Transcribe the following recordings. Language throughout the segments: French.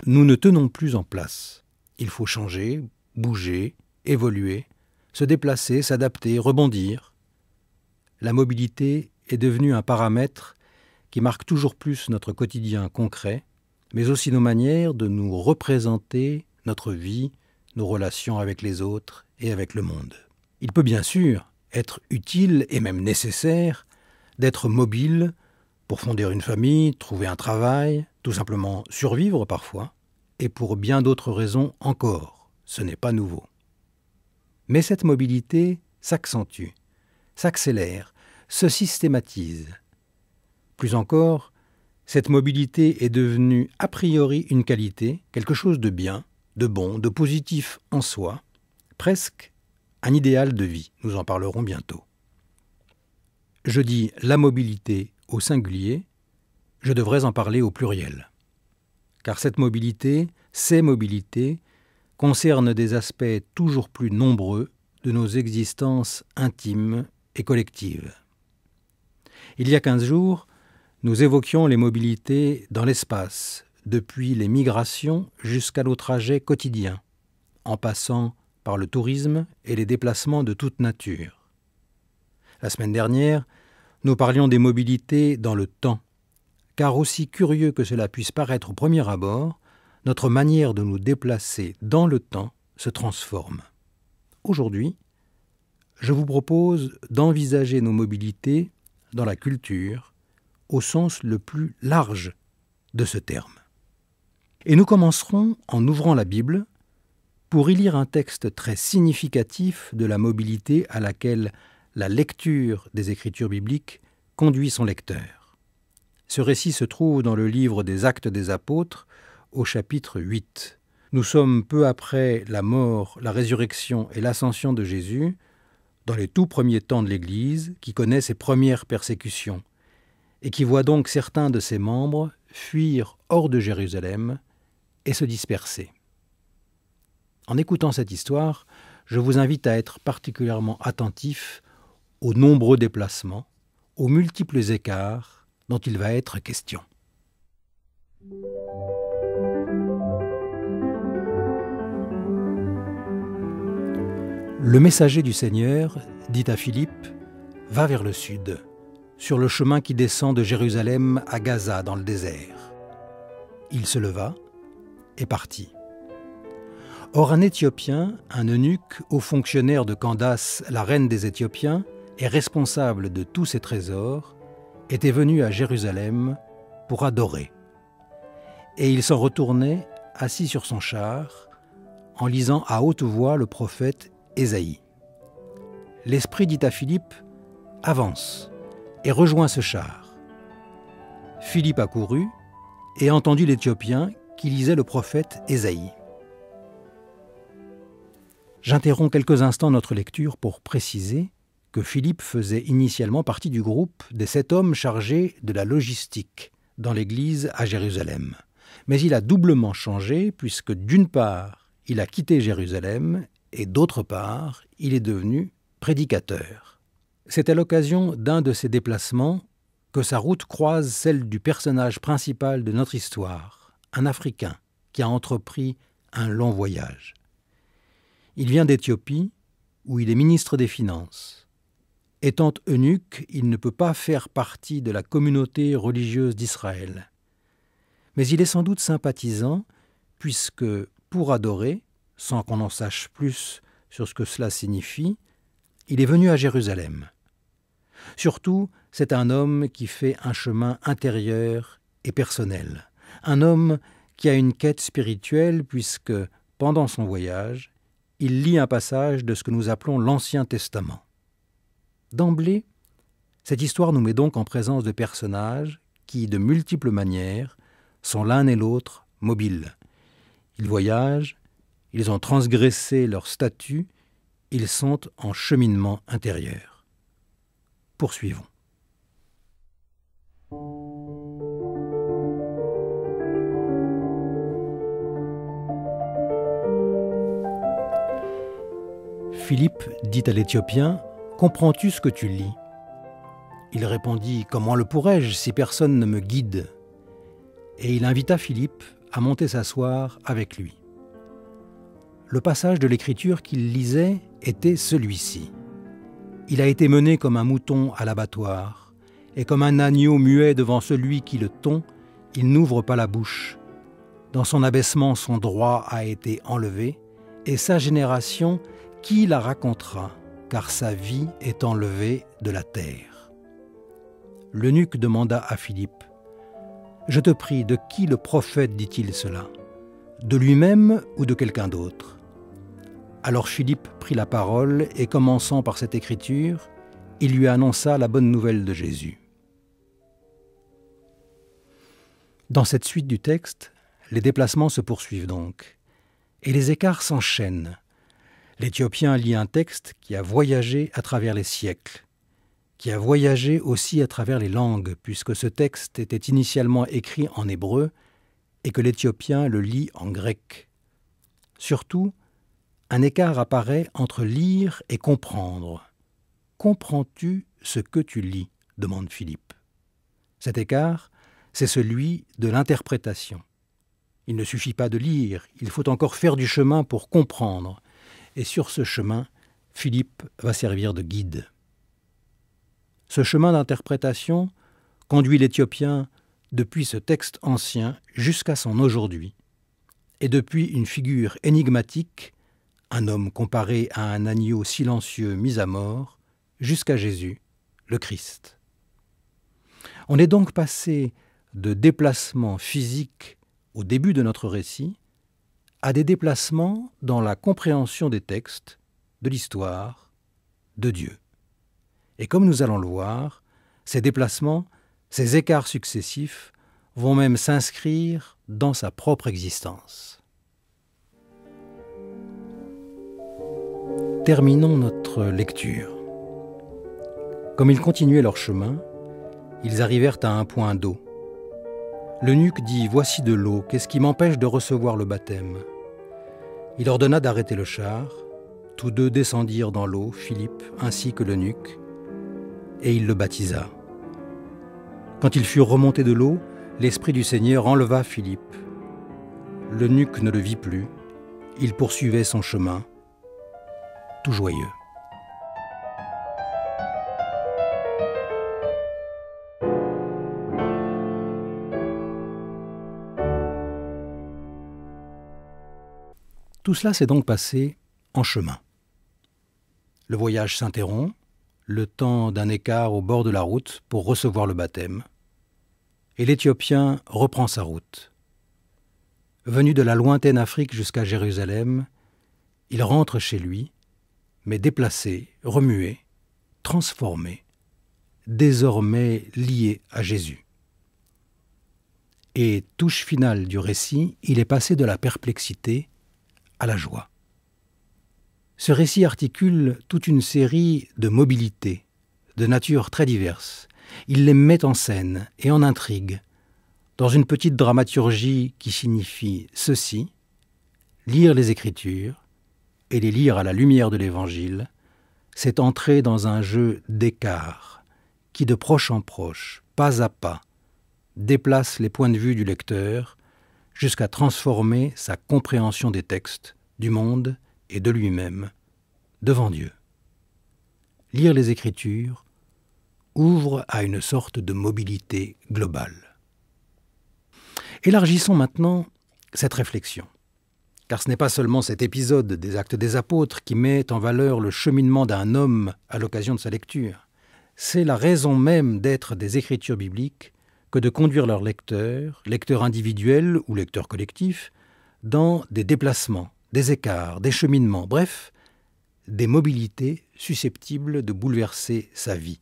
Nous ne tenons plus en place. Il faut changer, bouger, évoluer, se déplacer, s'adapter, rebondir. La mobilité est devenue un paramètre qui marque toujours plus notre quotidien concret, mais aussi nos manières de nous représenter notre vie, nos relations avec les autres et avec le monde. Il peut bien sûr être utile et même nécessaire d'être mobile pour fonder une famille, trouver un travail, tout simplement survivre parfois, et pour bien d'autres raisons encore. Ce n'est pas nouveau. Mais cette mobilité s'accentue, s'accélère, se systématise. Plus encore, cette mobilité est devenue a priori une qualité, quelque chose de bien, de bon, de positif en soi, presque un idéal de vie. Nous en parlerons bientôt. Je dis la mobilité au singulier, je devrais en parler au pluriel. Car cette mobilité, ces mobilités, concernent des aspects toujours plus nombreux de nos existences intimes et collectives. Il y a 15 jours, nous évoquions les mobilités dans l'espace, depuis les migrations jusqu'à nos trajets quotidiens, en passant par le tourisme et les déplacements de toute nature. La semaine dernière, nous parlions des mobilités dans le temps, car aussi curieux que cela puisse paraître au premier abord, notre manière de nous déplacer dans le temps se transforme. Aujourd'hui, je vous propose d'envisager nos mobilités dans la culture, au sens le plus large de ce terme. Et nous commencerons en ouvrant la Bible pour y lire un texte très significatif de la mobilité à laquelle la lecture des Écritures bibliques conduit son lecteur. Ce récit se trouve dans le livre des Actes des Apôtres, au chapitre 8. Nous sommes peu après la mort, la résurrection et l'ascension de Jésus, dans les tout premiers temps de l'Église, qui connaît ses premières persécutions, et qui voit donc certains de ses membres fuir hors de Jérusalem et se disperser. En écoutant cette histoire, je vous invite à être particulièrement attentif aux nombreux déplacements, aux multiples écarts dont il va être question. Le messager du Seigneur dit à Philippe « Va vers le sud ». Sur le chemin qui descend de Jérusalem à Gaza dans le désert. Il se leva et partit. Or un Éthiopien, un eunuque, haut fonctionnaire de Candace, la reine des Éthiopiens, et responsable de tous ses trésors, était venu à Jérusalem pour adorer. Et il s'en retournait, assis sur son char, en lisant à haute voix le prophète Ésaïe. L'Esprit dit à Philippe « Avance !» et rejoint ce char. Philippe accourut et entendit l'Éthiopien qui lisait le prophète Ésaïe. J'interromps quelques instants notre lecture pour préciser que Philippe faisait initialement partie du groupe des 7 hommes chargés de la logistique dans l'Église à Jérusalem. Mais il a doublement changé puisque d'une part, il a quitté Jérusalem et d'autre part, il est devenu prédicateur. C'est à l'occasion d'un de ces déplacements que sa route croise celle du personnage principal de notre histoire, un Africain qui a entrepris un long voyage. Il vient d'Éthiopie, où il est ministre des Finances. Étant eunuque, il ne peut pas faire partie de la communauté religieuse d'Israël. Mais il est sans doute sympathisant, puisque, pour adorer, sans qu'on en sache plus sur ce que cela signifie, il est venu à Jérusalem. Surtout, c'est un homme qui fait un chemin intérieur et personnel. Un homme qui a une quête spirituelle puisque, pendant son voyage, il lit un passage de ce que nous appelons l'Ancien Testament. D'emblée, cette histoire nous met donc en présence de personnages qui, de multiples manières, sont l'un et l'autre mobiles. Ils voyagent, ils ont transgressé leur statut, ils sont en cheminement intérieur. Poursuivons. Philippe dit à l'Éthiopien « Comprends-tu ce que tu lis ?» Il répondit « Comment le pourrais-je si personne ne me guide ?» Et il invita Philippe à monter s'asseoir avec lui. Le passage de l'Écriture qu'il lisait était celui-ci. Il a été mené comme un mouton à l'abattoir, et comme un agneau muet devant celui qui le tond, il n'ouvre pas la bouche. Dans son abaissement, son droit a été enlevé, et sa génération, qui la racontera, car sa vie est enlevée de la terre. L'eunuque demanda à Philippe, « Je te prie, de qui le prophète dit-il cela? De lui-même ou de quelqu'un d'autre ?» Alors Philippe prit la parole et, commençant par cette écriture, il lui annonça la bonne nouvelle de Jésus. Dans cette suite du texte, les déplacements se poursuivent donc, et les écarts s'enchaînent. L'Éthiopien lit un texte qui a voyagé à travers les siècles, qui a voyagé aussi à travers les langues, puisque ce texte était initialement écrit en hébreu et que l'Éthiopien le lit en grec. Surtout, un écart apparaît entre lire et comprendre. « Comprends-tu ce que tu lis ?» demande Philippe. Cet écart, c'est celui de l'interprétation. Il ne suffit pas de lire, il faut encore faire du chemin pour comprendre. Et sur ce chemin, Philippe va servir de guide. Ce chemin d'interprétation conduit l'Éthiopien depuis ce texte ancien jusqu'à son aujourd'hui, et depuis une figure énigmatique, un homme comparé à un agneau silencieux mis à mort, jusqu'à Jésus, le Christ. On est donc passé de déplacements physiques au début de notre récit à des déplacements dans la compréhension des textes, de l'histoire, de Dieu. Et comme nous allons le voir, ces déplacements, ces écarts successifs vont même s'inscrire dans sa propre existence. Terminons notre lecture. Comme ils continuaient leur chemin, ils arrivèrent à un point d'eau. L'eunuque dit « Voici de l'eau, qu'est-ce qui m'empêche de recevoir le baptême ?» Il ordonna d'arrêter le char. Tous deux descendirent dans l'eau, Philippe ainsi que l'eunuque, et il le baptisa. Quand ils furent remontés de l'eau, l'Esprit du Seigneur enleva Philippe. L'eunuque ne le vit plus, il poursuivait son chemin, tout joyeux. Tout cela s'est donc passé en chemin. Le voyage s'interrompt, le temps d'un écart au bord de la route pour recevoir le baptême, et l'Éthiopien reprend sa route. Venu de la lointaine Afrique jusqu'à Jérusalem, il rentre chez lui, mais déplacé, remué, transformé, désormais lié à Jésus. Et touche finale du récit, il est passé de la perplexité à la joie. Ce récit articule toute une série de mobilités, de natures très diverses. Il les met en scène et en intrigue, dans une petite dramaturgie qui signifie ceci: lire les Écritures et les lire à la lumière de l'Évangile, c'est entrer dans un jeu d'écart qui, de proche en proche, pas à pas, déplace les points de vue du lecteur jusqu'à transformer sa compréhension des textes, du monde et de lui-même, devant Dieu. Lire les Écritures ouvre à une sorte de mobilité globale. Élargissons maintenant cette réflexion, car ce n'est pas seulement cet épisode des Actes des Apôtres qui met en valeur le cheminement d'un homme à l'occasion de sa lecture. C'est la raison même d'être des Écritures bibliques que de conduire leurs lecteurs individuels ou lecteurs collectifs, dans des déplacements, des écarts, des cheminements, bref, des mobilités susceptibles de bouleverser sa vie.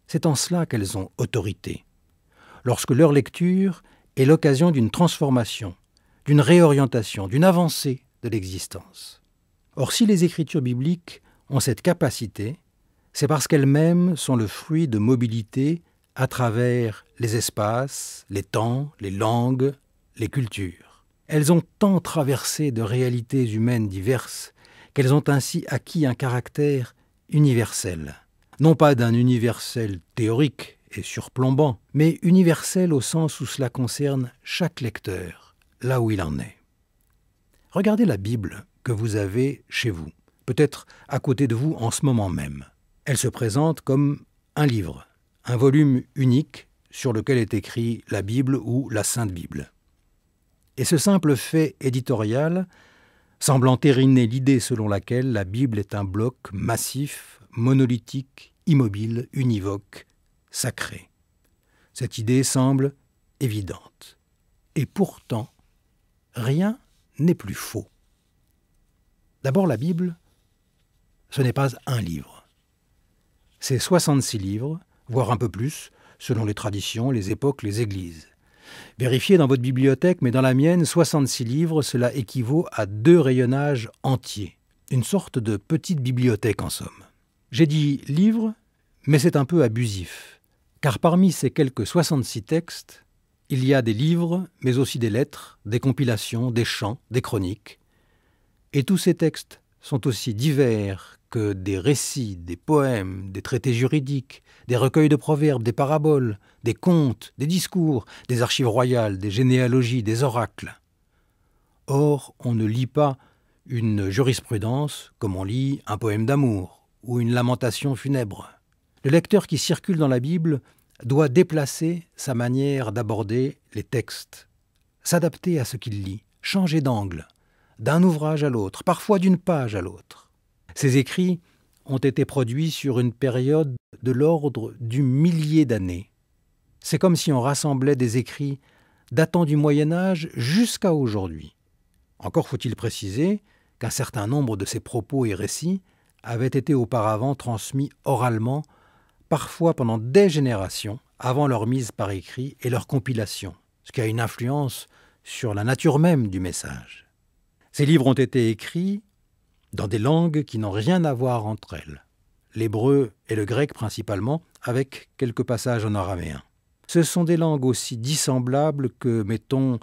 C'est en cela qu'elles ont autorité, lorsque leur lecture est l'occasion d'une transformation, d'une réorientation, d'une avancée de l'existence. Or, si les Écritures bibliques ont cette capacité, c'est parce qu'elles-mêmes sont le fruit de mobilités à travers les espaces, les temps, les langues, les cultures. Elles ont tant traversé de réalités humaines diverses qu'elles ont ainsi acquis un caractère universel. Non pas d'un universel théorique et surplombant, mais universel au sens où cela concerne chaque lecteur, là où il en est. Regardez la Bible que vous avez chez vous, peut-être à côté de vous en ce moment même. Elle se présente comme un livre, un volume unique sur lequel est écrit la Bible ou la Sainte Bible. Et ce simple fait éditorial semble entériner l'idée selon laquelle la Bible est un bloc massif, monolithique, immobile, univoque, sacré. Cette idée semble évidente. Et pourtant, rien n'est plus faux. D'abord, la Bible, ce n'est pas un livre. C'est 66 livres, voire un peu plus, selon les traditions, les époques, les églises. Vérifiez dans votre bibliothèque, mais dans la mienne, 66 livres, cela équivaut à 2 rayonnages entiers. Une sorte de petite bibliothèque en somme. J'ai dit livres, mais c'est un peu abusif. Car parmi ces quelques 66 textes, il y a des livres, mais aussi des lettres, des compilations, des chants, des chroniques. Et tous ces textes sont aussi divers que des récits, des poèmes, des traités juridiques, des recueils de proverbes, des paraboles, des contes, des discours, des archives royales, des généalogies, des oracles. Or, on ne lit pas une jurisprudence comme on lit un poème d'amour ou une lamentation funèbre. Le lecteur qui circule dans la Bible doit déplacer sa manière d'aborder les textes, s'adapter à ce qu'il lit, changer d'angle, d'un ouvrage à l'autre, parfois d'une page à l'autre. Ces écrits ont été produits sur une période de l'ordre du millier d'années. C'est comme si on rassemblait des écrits datant du Moyen-Âge jusqu'à aujourd'hui. Encore faut-il préciser qu'un certain nombre de ces propos et récits avaient été auparavant transmis oralement, parfois pendant des générations, avant leur mise par écrit et leur compilation, ce qui a une influence sur la nature même du message. Ces livres ont été écrits dans des langues qui n'ont rien à voir entre elles, l'hébreu et le grec principalement, avec quelques passages en araméen. Ce sont des langues aussi dissemblables que, mettons,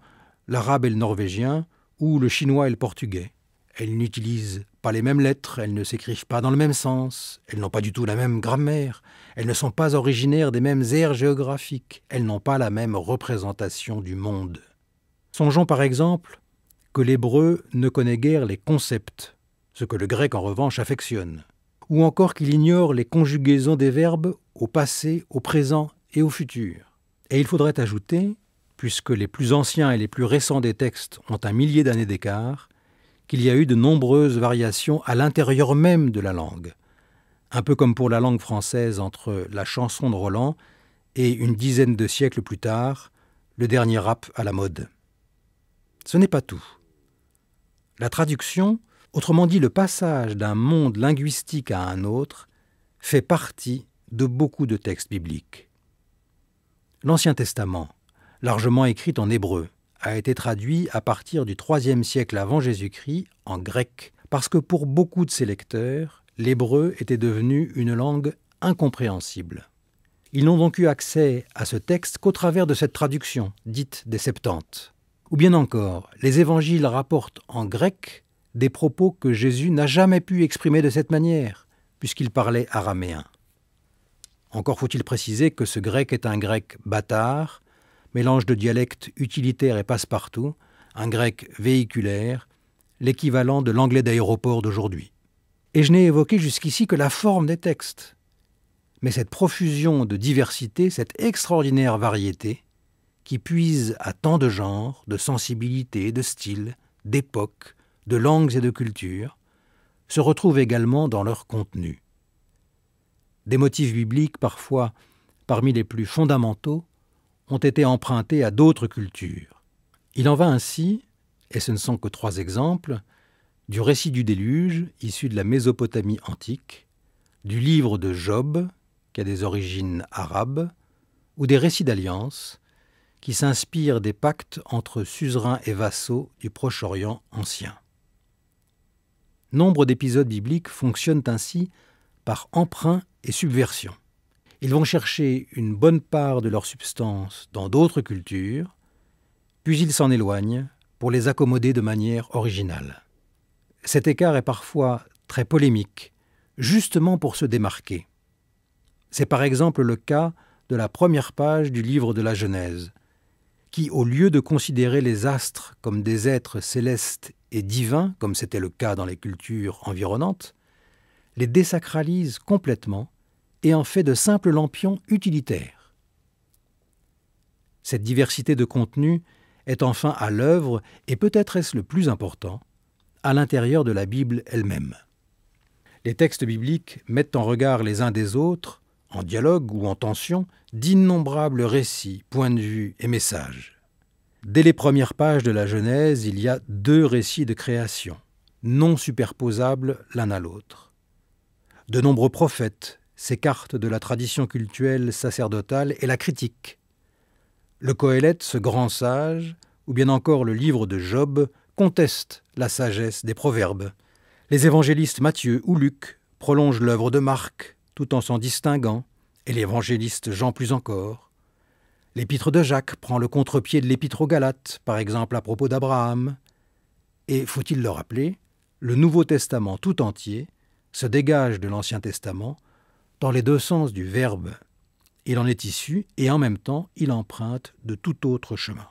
l'arabe et le norvégien, ou le chinois et le portugais. Elles n'utilisent pas les mêmes lettres, elles ne s'écrivent pas dans le même sens, elles n'ont pas du tout la même grammaire, elles ne sont pas originaires des mêmes aires géographiques, elles n'ont pas la même représentation du monde. Songeons par exemple que l'hébreu ne connaît guère les concepts, ce que le grec en revanche affectionne, ou encore qu'il ignore les conjugaisons des verbes au passé, au présent et au futur. Et il faudrait ajouter, puisque les plus anciens et les plus récents des textes ont un millier d'années d'écart, qu'il y a eu de nombreuses variations à l'intérieur même de la langue, un peu comme pour la langue française entre la chanson de Roland et une dizaine de siècles plus tard, le dernier rap à la mode. Ce n'est pas tout. La traduction, autrement dit le passage d'un monde linguistique à un autre, fait partie de beaucoup de textes bibliques. L'Ancien Testament, largement écrit en hébreu, a été traduit à partir du IIIe siècle avant Jésus-Christ en grec, parce que pour beaucoup de ses lecteurs, l'hébreu était devenu une langue incompréhensible. Ils n'ont donc eu accès à ce texte qu'au travers de cette traduction, dite des Septante. Ou bien encore, les évangiles rapportent en grec des propos que Jésus n'a jamais pu exprimer de cette manière, puisqu'il parlait araméen. Encore faut-il préciser que ce grec est un grec bâtard, mélange de dialectes utilitaires et passe-partout, un grec véhiculaire, l'équivalent de l'anglais d'aéroport d'aujourd'hui. Et je n'ai évoqué jusqu'ici que la forme des textes. Mais cette profusion de diversité, cette extraordinaire variété, qui puise à tant de genres, de sensibilités, de styles, d'époques, de langues et de cultures, se retrouve également dans leur contenu. Des motifs bibliques, parfois parmi les plus fondamentaux, ont été empruntés à d'autres cultures. Il en va ainsi, et ce ne sont que 3 exemples, du récit du déluge, issu de la Mésopotamie antique, du livre de Job, qui a des origines arabes, ou des récits d'alliance, qui s'inspirent des pactes entre suzerains et vassaux du Proche-Orient ancien. Nombre d'épisodes bibliques fonctionnent ainsi par emprunt et subversion. Ils vont chercher une bonne part de leur substance dans d'autres cultures, puis ils s'en éloignent pour les accommoder de manière originale. Cet écart est parfois très polémique, justement pour se démarquer. C'est par exemple le cas de la première page du livre de la Genèse, qui, au lieu de considérer les astres comme des êtres célestes et divins, comme c'était le cas dans les cultures environnantes, les désacralise complètement et en fait de simples lampions utilitaires. Cette diversité de contenu est enfin à l'œuvre, et peut-être est-ce le plus important, à l'intérieur de la Bible elle-même. Les textes bibliques mettent en regard les uns des autres, en dialogue ou en tension, d'innombrables récits, points de vue et messages. Dès les premières pages de la Genèse, il y a 2 récits de création, non superposables l'un à l'autre. De nombreux prophètes s'écartent de la tradition cultuelle sacerdotale et la critiquent. Le Qoélète, ce grand sage, ou bien encore le livre de Job, contestent la sagesse des proverbes. Les évangélistes Matthieu ou Luc prolongent l'œuvre de Marc, tout en s'en distinguant, et l'évangéliste Jean plus encore. L'épître de Jacques prend le contre-pied de l'épître aux Galates, par exemple à propos d'Abraham. Et, faut-il le rappeler, le Nouveau Testament tout entier se dégage de l'Ancien Testament dans les 2 sens du verbe. Il en est issu et en même temps il emprunte de tout autre chemin.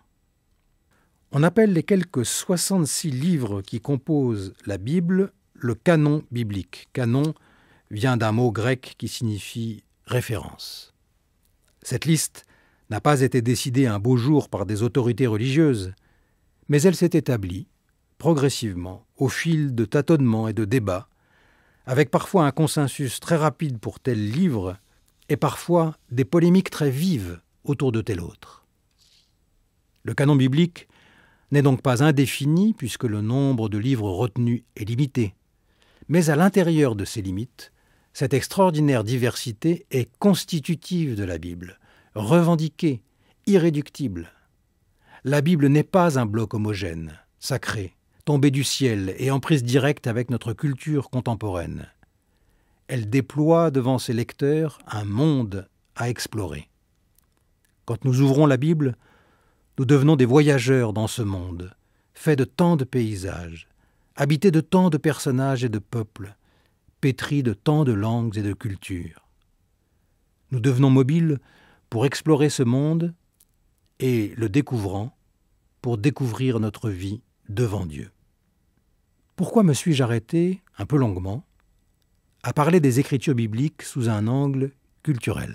On appelle les quelques 66 livres qui composent la Bible le canon biblique. Canon vient d'un mot grec qui signifie référence. Cette liste n'a pas été décidée un beau jour par des autorités religieuses, mais elle s'est établie, progressivement, au fil de tâtonnements et de débats, avec parfois un consensus très rapide pour tel livre et parfois des polémiques très vives autour de tel autre. Le canon biblique n'est donc pas indéfini puisque le nombre de livres retenus est limité, mais à l'intérieur de ces limites, cette extraordinaire diversité est constitutive de la Bible, revendiquée, irréductible. La Bible n'est pas un bloc homogène, sacré, tombé du ciel et en prise directe avec notre culture contemporaine. Elle déploie devant ses lecteurs un monde à explorer. Quand nous ouvrons la Bible, nous devenons des voyageurs dans ce monde, fait de tant de paysages, habité de tant de personnages et de peuples, pétri de tant de langues et de cultures. Nous devenons mobiles pour explorer ce monde et, le découvrant, pour découvrir notre vie devant Dieu. Pourquoi me suis-je arrêté, un peu longuement, à parler des Écritures bibliques sous un angle culturel?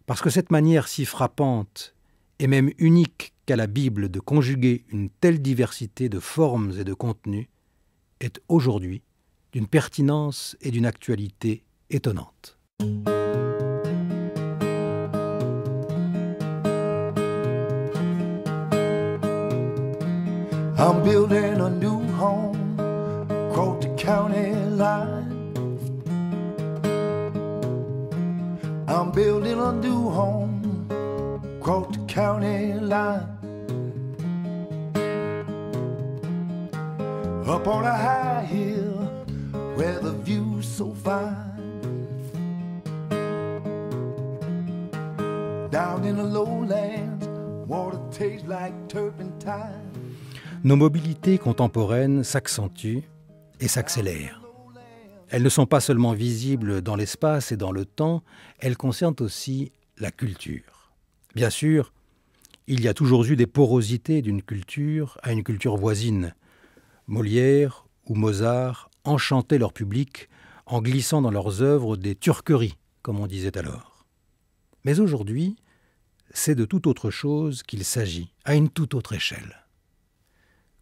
Parce que cette manière si frappante et même unique qu'a la Bible de conjuguer une telle diversité de formes et de contenus est aujourd'hui d'une pertinence et d'une actualité étonnante. I'm building a new home across the county line. I'm building a new home across the county line. Up on a high hill where the view's so fine. Down in the lowlands, water tastes like turpentine. Nos mobilités contemporaines s'accentuent et s'accélèrent. Elles ne sont pas seulement visibles dans l'espace et dans le temps, elles concernent aussi la culture. Bien sûr, il y a toujours eu des porosités d'une culture à une culture voisine. Molière ou Mozart enchantaient leur public en glissant dans leurs œuvres des turqueries, comme on disait alors. Mais aujourd'hui, c'est de toute autre chose qu'il s'agit, à une toute autre échelle.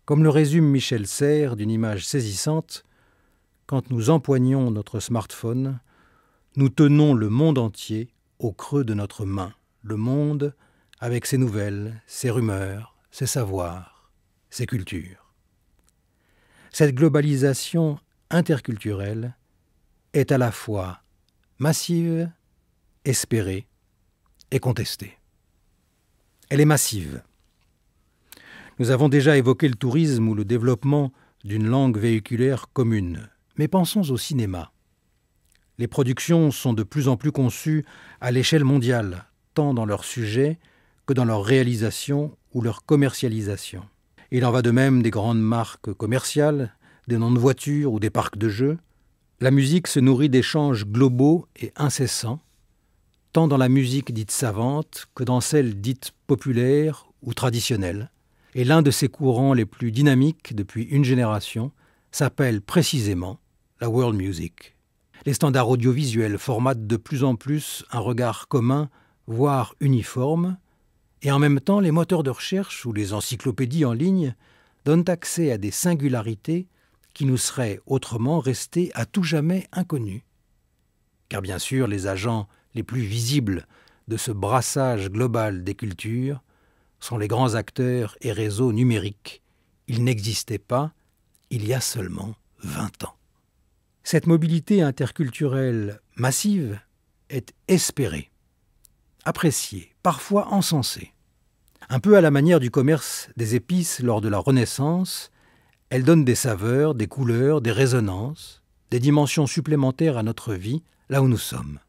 Comme le résume Michel Serres d'une image saisissante, quand nous empoignons notre smartphone, nous tenons le monde entier au creux de notre main, le monde avec ses nouvelles, ses rumeurs, ses savoirs, ses cultures. Cette globalisation interculturelle est à la fois massive, espérée et contestée. Elle est massive. Nous avons déjà évoqué le tourisme ou le développement d'une langue véhiculaire commune. Mais pensons au cinéma. Les productions sont de plus en plus conçues à l'échelle mondiale, tant dans leur sujet que dans leur réalisation ou leur commercialisation. Il en va de même des grandes marques commerciales, des noms de voitures ou des parcs de jeux. La musique se nourrit d'échanges globaux et incessants, tant dans la musique dite savante que dans celle dite populaire ou traditionnelle. Et l'un de ces courants les plus dynamiques depuis une génération s'appelle précisément la world music. Les standards audiovisuels formatent de plus en plus un regard commun, voire uniforme, et en même temps les moteurs de recherche ou les encyclopédies en ligne donnent accès à des singularités qui nous seraient autrement restées à tout jamais inconnues. Car bien sûr, les agents les plus visibles de ce brassage global des cultures sont les grands acteurs et réseaux numériques. Ils n'existaient pas il y a seulement 20 ans. Cette mobilité interculturelle massive est espérée, appréciée, parfois encensée. Un peu à la manière du commerce des épices lors de la Renaissance, elle donne des saveurs, des couleurs, des résonances, des dimensions supplémentaires à notre vie, là où nous sommes.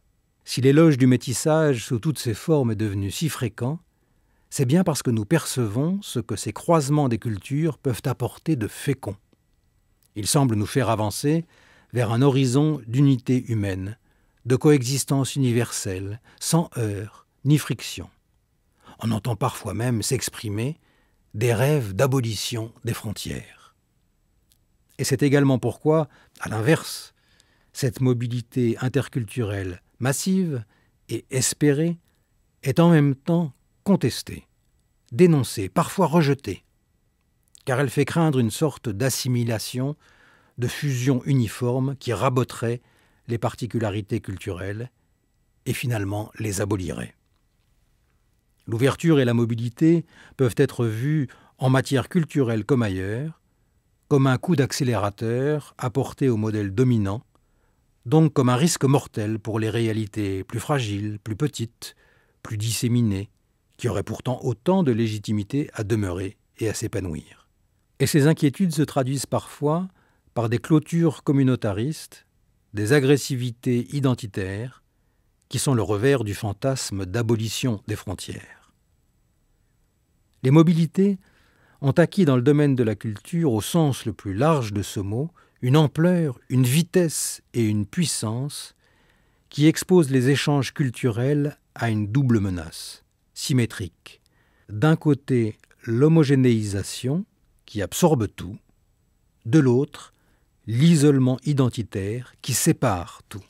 Si l'éloge du métissage sous toutes ses formes est devenu si fréquent, c'est bien parce que nous percevons ce que ces croisements des cultures peuvent apporter de fécond. Il semble nous faire avancer vers un horizon d'unité humaine, de coexistence universelle, sans heurts ni friction. On entend parfois même s'exprimer des rêves d'abolition des frontières. Et c'est également pourquoi, à l'inverse, cette mobilité interculturelle massive et espérée est en même temps contestée, dénoncée, parfois rejetée, car elle fait craindre une sorte d'assimilation, de fusion uniforme qui raboterait les particularités culturelles et finalement les abolirait. L'ouverture et la mobilité peuvent être vues en matière culturelle comme ailleurs, comme un coup d'accélérateur apporté au modèle dominant, donc comme un risque mortel pour les réalités plus fragiles, plus petites, plus disséminées, qui auraient pourtant autant de légitimité à demeurer et à s'épanouir. Et ces inquiétudes se traduisent parfois par des clôtures communautaristes, des agressivités identitaires, qui sont le revers du fantasme d'abolition des frontières. Les mobilités ont acquis dans le domaine de la culture, au sens le plus large de ce mot, une ampleur, une vitesse et une puissance qui exposent les échanges culturels à une double menace, symétrique. D'un côté, l'homogénéisation, qui absorbe tout, de l'autre, l'isolement identitaire qui sépare tout.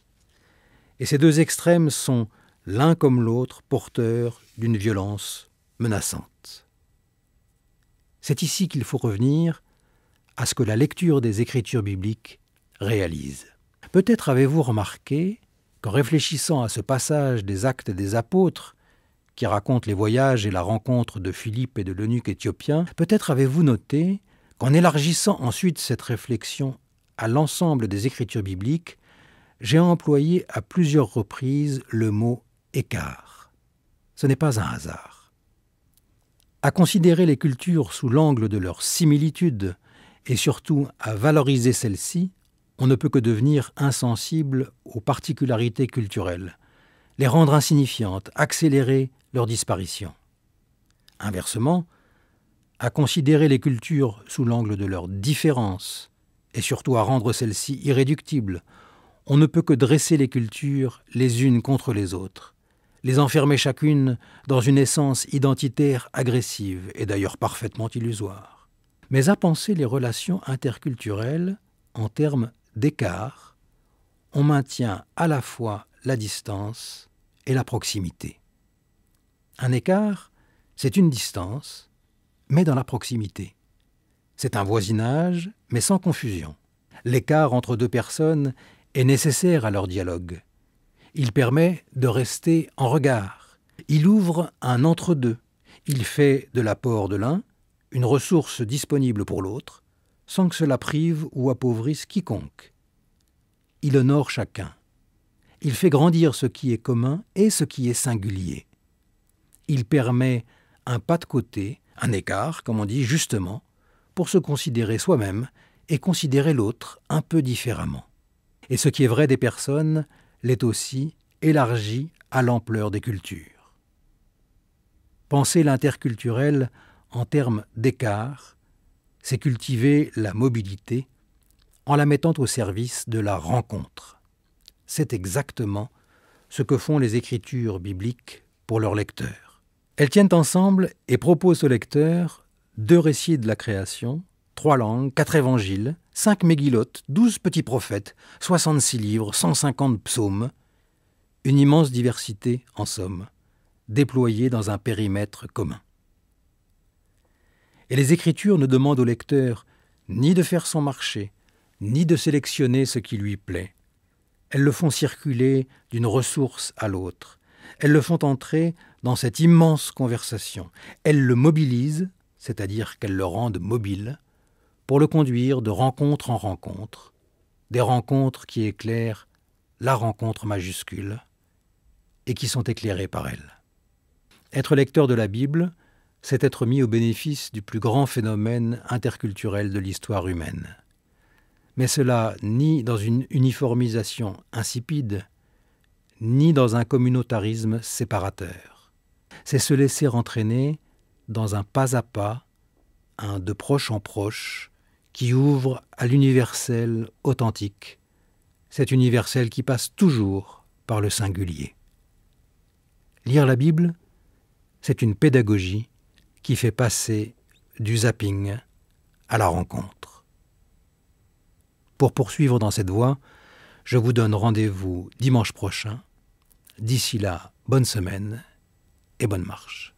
Et ces deux extrêmes sont, l'un comme l'autre, porteurs d'une violence menaçante. C'est ici qu'il faut revenir à ce que la lecture des Écritures bibliques réalise. Peut-être avez-vous remarqué qu'en réfléchissant à ce passage des Actes des Apôtres, qui raconte les voyages et la rencontre de Philippe et de l'eunuque éthiopien, peut-être avez-vous noté qu'en élargissant ensuite cette réflexion à l'ensemble des Écritures bibliques, j'ai employé à plusieurs reprises le mot « écart ». Ce n'est pas un hasard. À considérer les cultures sous l'angle de leur similitude et surtout à valoriser celles-ci, on ne peut que devenir insensible aux particularités culturelles, les rendre insignifiantes, accélérer leur disparition. Inversement, à considérer les cultures sous l'angle de leurs différences et surtout à rendre celles-ci irréductibles, on ne peut que dresser les cultures les unes contre les autres, les enfermer chacune dans une essence identitaire agressive et d'ailleurs parfaitement illusoire. Mais à penser les relations interculturelles en termes d'écart, on maintient à la fois la distance et la proximité. Un écart, c'est une distance, mais dans la proximité. C'est un voisinage, mais sans confusion. L'écart entre deux personnes est nécessaire à leur dialogue. Il permet de rester en regard. Il ouvre un entre-deux. Il fait de l'apport de l'un une ressource disponible pour l'autre, sans que cela prive ou appauvrisse quiconque. Il honore chacun. Il fait grandir ce qui est commun et ce qui est singulier. Il permet un pas de côté, un écart, comme on dit justement, pour se considérer soi-même et considérer l'autre un peu différemment. Et ce qui est vrai des personnes l'est aussi élargi à l'ampleur des cultures. Penser l'interculturel en termes d'écart, c'est cultiver la mobilité en la mettant au service de la rencontre. C'est exactement ce que font les écritures bibliques pour leurs lecteurs. Elles tiennent ensemble et proposent au lecteur 2 récits de la création, 3 langues, 4 évangiles, 5 mégillotes, 12 petits prophètes, 66 livres, 150 psaumes, une immense diversité, en somme, déployée dans un périmètre commun. Et les Écritures ne demandent au lecteur ni de faire son marché, ni de sélectionner ce qui lui plaît. Elles le font circuler d'une ressource à l'autre. Elles le font entrer dans cette immense conversation. Elles le mobilisent, c'est-à-dire qu'elles le rendent mobile, pour le conduire de rencontre en rencontre, des rencontres qui éclairent la rencontre majuscule et qui sont éclairées par elle. Être lecteur de la Bible, c'est être mis au bénéfice du plus grand phénomène interculturel de l'histoire humaine. Mais cela ni dans une uniformisation insipide, ni dans un communautarisme séparateur. C'est se laisser entraîner dans un pas à pas, un de proche en proche, qui ouvre à l'universel authentique, cet universel qui passe toujours par le singulier. Lire la Bible, c'est une pédagogie qui fait passer du zapping à la rencontre. Pour poursuivre dans cette voie, je vous donne rendez-vous dimanche prochain. D'ici là, bonne semaine et bonne marche.